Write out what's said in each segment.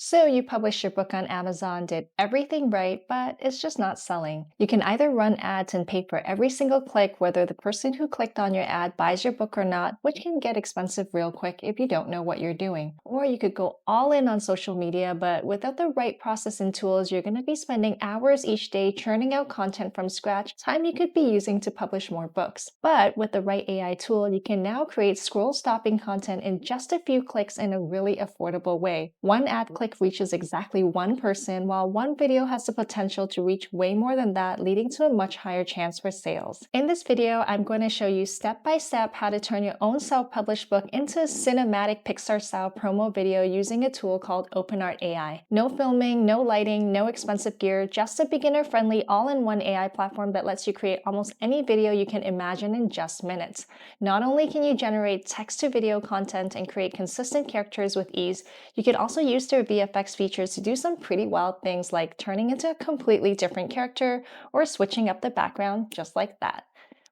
So you published your book on Amazon, did everything right, but it's just not selling. You can either run ads and pay for every single click, whether the person who clicked on your ad buys your book or not, which can get expensive real quick if you don't know what you're doing. Or you could go all in on social media, but without the right process and tools, you're going to be spending hours each day churning out content from scratch, time you could be using to publish more books. But with the right AI tool, you can now create scroll-stopping content in just a few clicks in a really affordable way. One ad click reaches exactly one person, while one video has the potential to reach way more than that, leading to a much higher chance for sales. In this video, I'm going to show you step by step how to turn your own self-published book into a cinematic Pixar-style promo video using a tool called OpenArt AI. No filming, no lighting, no expensive gear, just a beginner-friendly all-in-one AI platform that lets you create almost any video you can imagine in just minutes. Not only can you generate text-to-video content and create consistent characters with ease, you can also use their VFX features to do some pretty wild things like turning into a completely different character or switching up the background just like that.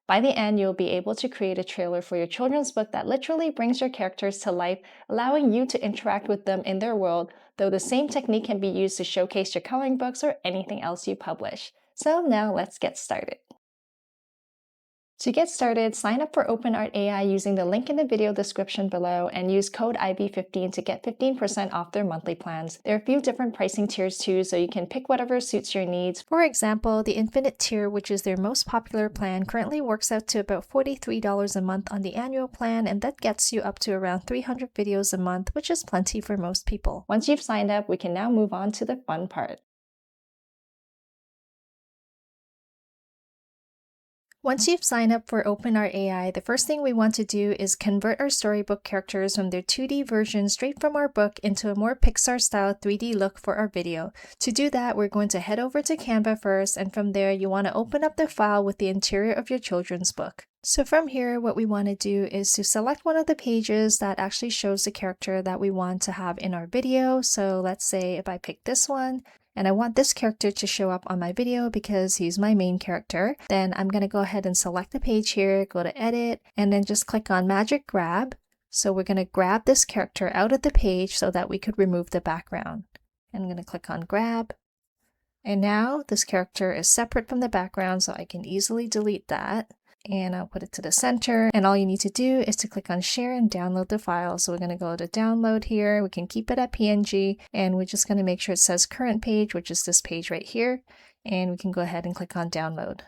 By the end, you'll be able to create a trailer for your children's book that literally brings your characters to life, allowing you to interact with them in their world, though the same technique can be used to showcase your coloring books or anything else you publish. So now let's get started. To get started, sign up for OpenArt AI using the link in the video description below and use code IB15 to get 15% off their monthly plans. There are a few different pricing tiers too, so you can pick whatever suits your needs. For example, the Infinite tier, which is their most popular plan, currently works out to about $43 a month on the annual plan, and that gets you up to around 300 videos a month, which is plenty for most people. Once you've signed up, we can now move on to the fun part. Once you've signed up for OpenArt AI, the first thing we want to do is convert our storybook characters from their 2D version straight from our book into a more Pixar-style 3D look for our video. To do that, we're going to head over to Canva first, and from there, you want to open up the file with the interior of your children's book. So from here, what we want to do is to select one of the pages that actually shows the character that we want to have in our video. So let's say if I pick this one, and I want this character to show up on my video because he's my main character, then I'm going to go ahead and select the page here, go to edit, and then just click on magic grab. So we're going to grab this character out of the page so that we could remove the background. And I'm going to click on grab. And now this character is separate from the background, so I can easily delete that. And I'll put it to the center, and all you need to do is to click on share and download the file. So we're going to go to download here, we can keep it at PNG, and we're just going to make sure it says current page, which is this page right here, and we can go ahead and click on download.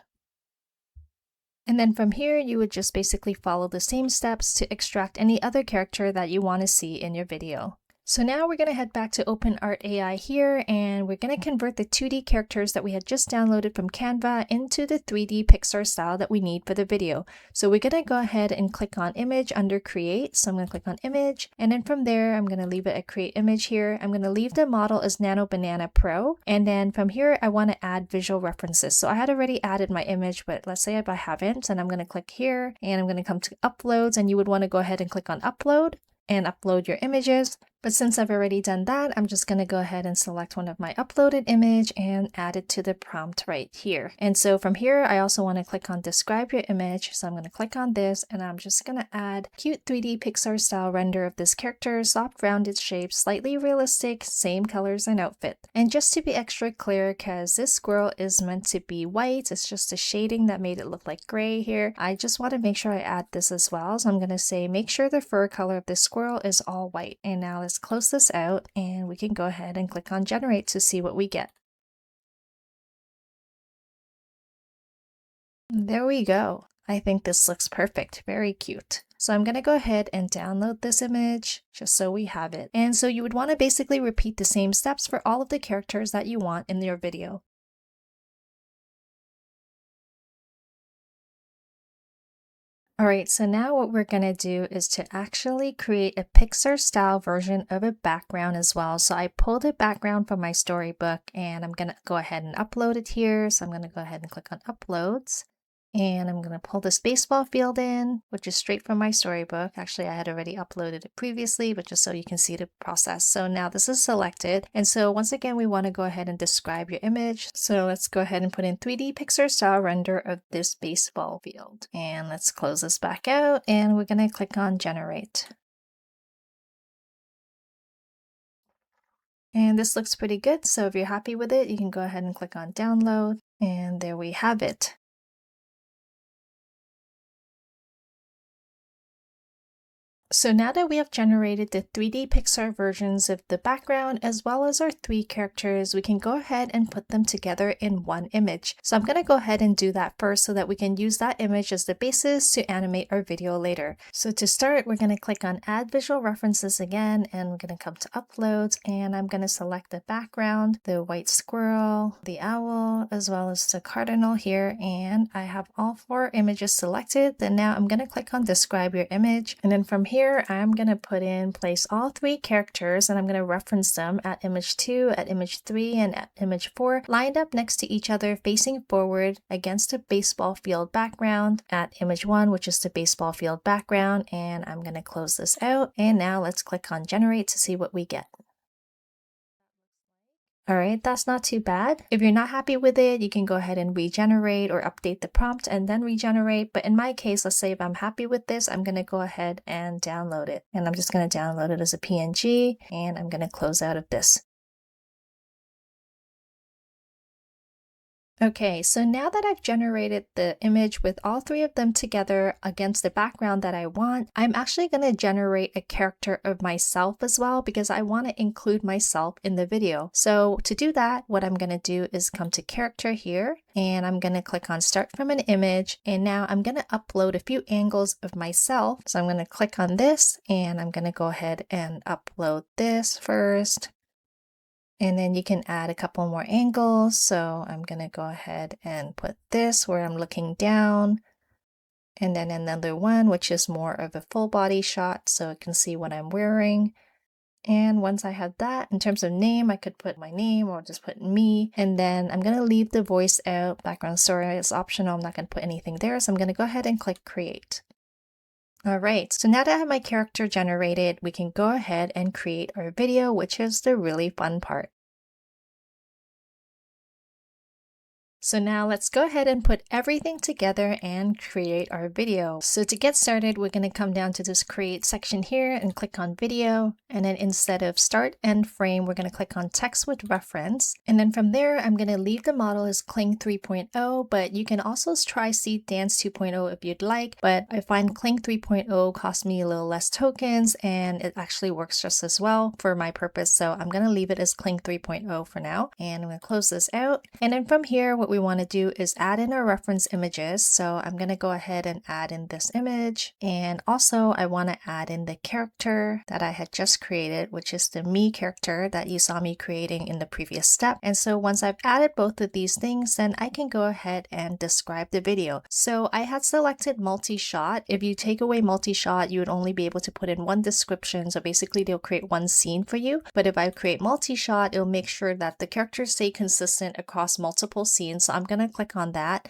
And then from here, you would just basically follow the same steps to extract any other character that you want to see in your video. So now we're going to head back to OpenArt AI here, and we're going to convert the 2D characters that we had just downloaded from Canva into the 3D Pixar style that we need for the video. So we're going to go ahead and click on image under create. So I'm going to click on image, and then from there, I'm going to leave it at create image here. I'm going to leave the model as Nano Banana Pro. And then from here, I want to add visual references. So I had already added my image, but let's say if I haven't, and I'm going to click here, and I'm going to come to uploads, and you would want to go ahead and click on upload and upload your images. But since I've already done that, I'm just going to go ahead and select one of my uploaded image and add it to the prompt right here. And so from here, I also want to click on describe your image. So I'm going to click on this, and I'm just going to add cute 3D Pixar style render of this character, soft rounded shapes, slightly realistic, same colors and outfit. And just to be extra clear, because this squirrel is meant to be white, it's just a shading that made it look like gray here. I just want to make sure I add this as well. So I'm going to say, make sure the fur color of this squirrel is all white. And now let's close this out, and we can go ahead and click on generate to see what we get. There we go. I think this looks perfect. Very cute. So I'm going to go ahead and download this image just so we have it. And so you would want to basically repeat the same steps for all of the characters that you want in your video. Alright, so now what we're going to do is to actually create a Pixar style version of a background as well. So I pulled a background from my storybook, and I'm going to go ahead and upload it here. So I'm going to go ahead and click on uploads. And I'm going to pull this baseball field in, which is straight from my storybook. Actually, I had already uploaded it previously, but just so you can see the process. So now this is selected. And so once again, we want to go ahead and describe your image. So let's go ahead and put in 3D Pixar style render of this baseball field. And let's close this back out, and we're going to click on generate. And this looks pretty good, so if you're happy with it, you can go ahead and click on download, and there we have it. So now that we have generated the 3D Pixar versions of the background as well as our 3 characters, we can go ahead and put them together in one image. So I'm going to go ahead and do that first so that we can use that image as the basis to animate our video later. So to start, we're going to click on Add Visual References again, and we're going to come to Uploads, and I'm going to select the background, the white squirrel, the owl, as well as the cardinal here, and I have all 4 images selected. Then now I'm going to click on Describe Your Image, and then from here I'm going to put in place all 3 characters, and I'm going to reference them at image 2, at image 3, and at image 4, lined up next to each other facing forward against a baseball field background at image 1, which is the baseball field background, and I'm going to close this out. And now let's click on Generate to see what we get. Alright, that's not too bad. If you're not happy with it, you can go ahead and regenerate or update the prompt and then regenerate. But in my case, let's say if I'm happy with this, I'm going to go ahead and download it. And I'm just going to download it as a PNG, and I'm going to close out of this. Okay, so now that I've generated the image with all 3 of them together against the background that I want, I'm actually going to generate a character of myself as well because I want to include myself in the video. So to do that, what I'm going to do is come to Character here, and I'm going to click on Start from an Image, and now I'm going to upload a few angles of myself. So I'm going to click on this, and I'm going to go ahead and upload this first. And then you can add a couple more angles. So I'm going to go ahead and put this where I'm looking down. And then another one, which is more of a full body shot so it can see what I'm wearing. And once I have that, in terms of name, I could put my name or just put me. And then I'm going to leave the voice out. Background story is optional. I'm not going to put anything there. So I'm going to go ahead and click Create. Alright, so now that I have my character generated, we can go ahead and create our video, which is the really fun part. So now let's go ahead and put everything together and create our video. So to get started, we're going to come down to this create section here and click on video. And then instead of start end frame, we're going to click on text with reference. And then from there, I'm going to leave the model as Kling 3.0, but you can also try Seed Dance 2.0 if you'd like. But I find Kling 3.0 cost me a little less tokens, and it actually works just as well for my purpose. So I'm going to leave it as Kling 3.0 for now. And I'm going to close this out. And then from here, what we want to do is add in our reference images. So I'm going to go ahead and add in this image. And also I want to add in the character that I had just created, which is the me character that you saw me creating in the previous step. And so once I've added both of these things, then I can go ahead and describe the video. So I had selected multi-shot. If you take away multi-shot, you would only be able to put in one description. So basically they'll create one scene for you. But if I create multi-shot, it'll make sure that the characters stay consistent across multiple scenes. So I'm going to click on that.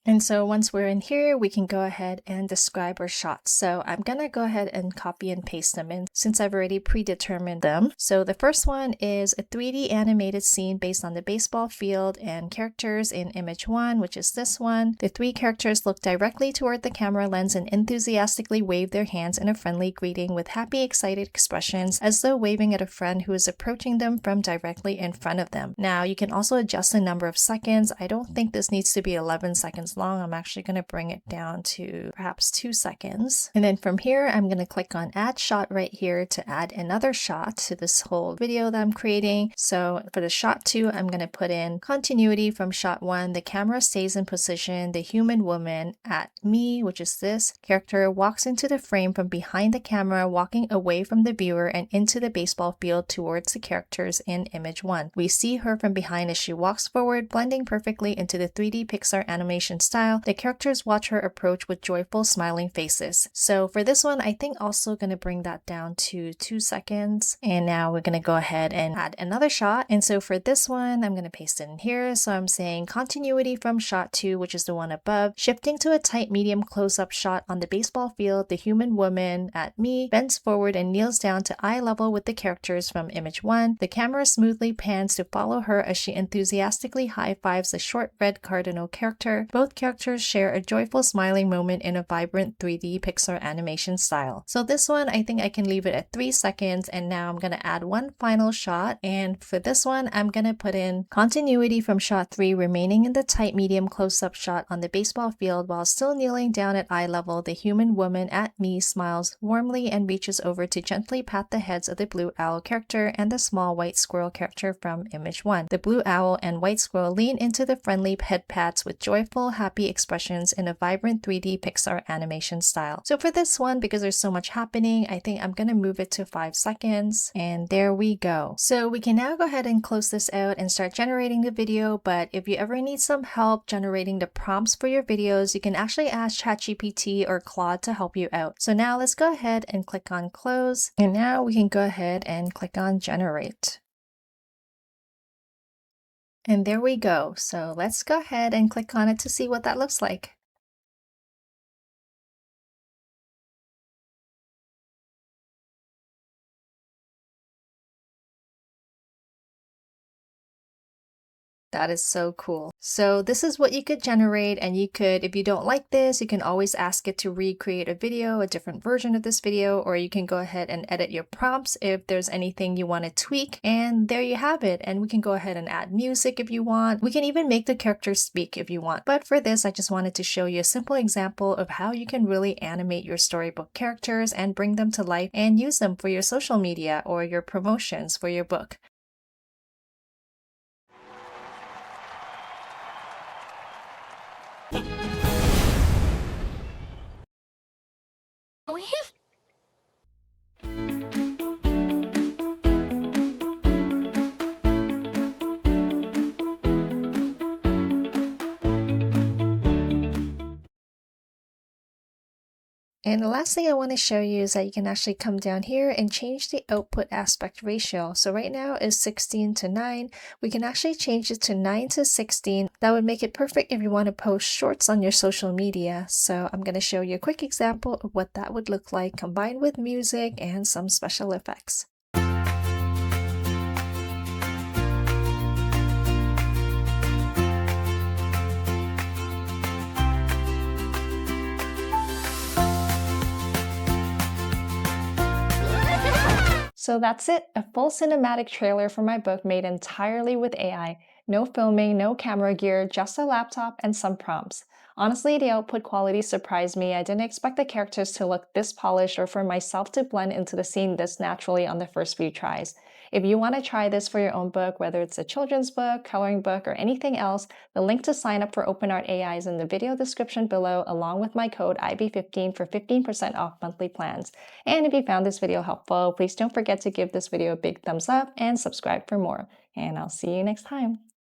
And so once we're in here, we can go ahead and describe our shots. So I'm going to go ahead and copy and paste them in since I've already predetermined them. So the first one is a 3D animated scene based on the baseball field and characters in image 1, which is this one. The 3 characters look directly toward the camera lens and enthusiastically wave their hands in a friendly greeting with happy, excited expressions as though waving at a friend who is approaching them from directly in front of them. Now you can also adjust the number of seconds. I don't think this needs to be 11 seconds long. I'm actually going to bring it down to perhaps 2 seconds. And then from here, I'm going to click on add shot right here to add another shot to this whole video that I'm creating. So for the shot 2, I'm going to put in continuity from shot 1. The camera stays in position. The human woman at me, which is this character, walks into the frame from behind the camera, walking away from the viewer and into the baseball field towards the characters in image 1. We see her from behind as she walks forward, blending perfectly into the 3D Pixar animation style. The characters watch her approach with joyful, smiling faces. So for this one, I think also going to bring that down to 2 seconds. And now we're going to go ahead and add another shot. And so for this one, I'm going to paste it in here. So I'm saying continuity from shot 2, which is the one above, shifting to a tight medium close-up shot on the baseball field. The human woman at me bends forward and kneels down to eye level with the characters from image 1. The camera smoothly pans to follow her as she enthusiastically high-fives the short red cardinal character. Both both characters share a joyful smiling moment in a vibrant 3D Pixar animation style. So this one, I think I can leave it at 3 seconds, and now I'm gonna add one final shot, and for this one, I'm gonna put in continuity from shot 3, remaining in the tight medium close-up shot on the baseball field while still kneeling down at eye level. The human woman at me smiles warmly and reaches over to gently pat the heads of the blue owl character and the small white squirrel character from image 1. The blue owl and white squirrel lean into the friendly head pats with joyful, happy expressions in a vibrant 3D Pixar animation style. So for this one, because there's so much happening, I think I'm gonna move it to 5 seconds, and there we go. So we can now go ahead and close this out and start generating the video, but if you ever need some help generating the prompts for your videos, you can actually ask ChatGPT or Claude to help you out. So now let's go ahead and click on close, and now we can go ahead and click on generate. And there we go. So let's go ahead and click on it to see what that looks like. That is so cool. So this is what you could generate, and you could, if you don't like this, you can always ask it to recreate a video, a different version of this video, or you can go ahead and edit your prompts if there's anything you want to tweak, and there you have it. And we can go ahead and add music if you want. We can even make the characters speak if you want. But for this, I just wanted to show you a simple example of how you can really animate your storybook characters and bring them to life and use them for your social media or your promotions for your book. And the last thing I want to show you is that you can actually come down here and change the output aspect ratio. So right now is 16 to 9. We can actually change it to 9 to 16. That would make it perfect if you want to post shorts on your social media. So I'm going to show you a quick example of what that would look like combined with music and some special effects. So that's it, a full cinematic trailer for my book made entirely with AI. No filming, no camera gear, just a laptop and some prompts. Honestly, the output quality surprised me. I didn't expect the characters to look this polished or for myself to blend into the scene this naturally on the first few tries. If you want to try this for your own book, whether it's a children's book, coloring book, or anything else, the link to sign up for OpenArt AI is in the video description below, along with my code IB15 for 15% off monthly plans. And if you found this video helpful, please don't forget to give this video a big thumbs up and subscribe for more. And I'll see you next time.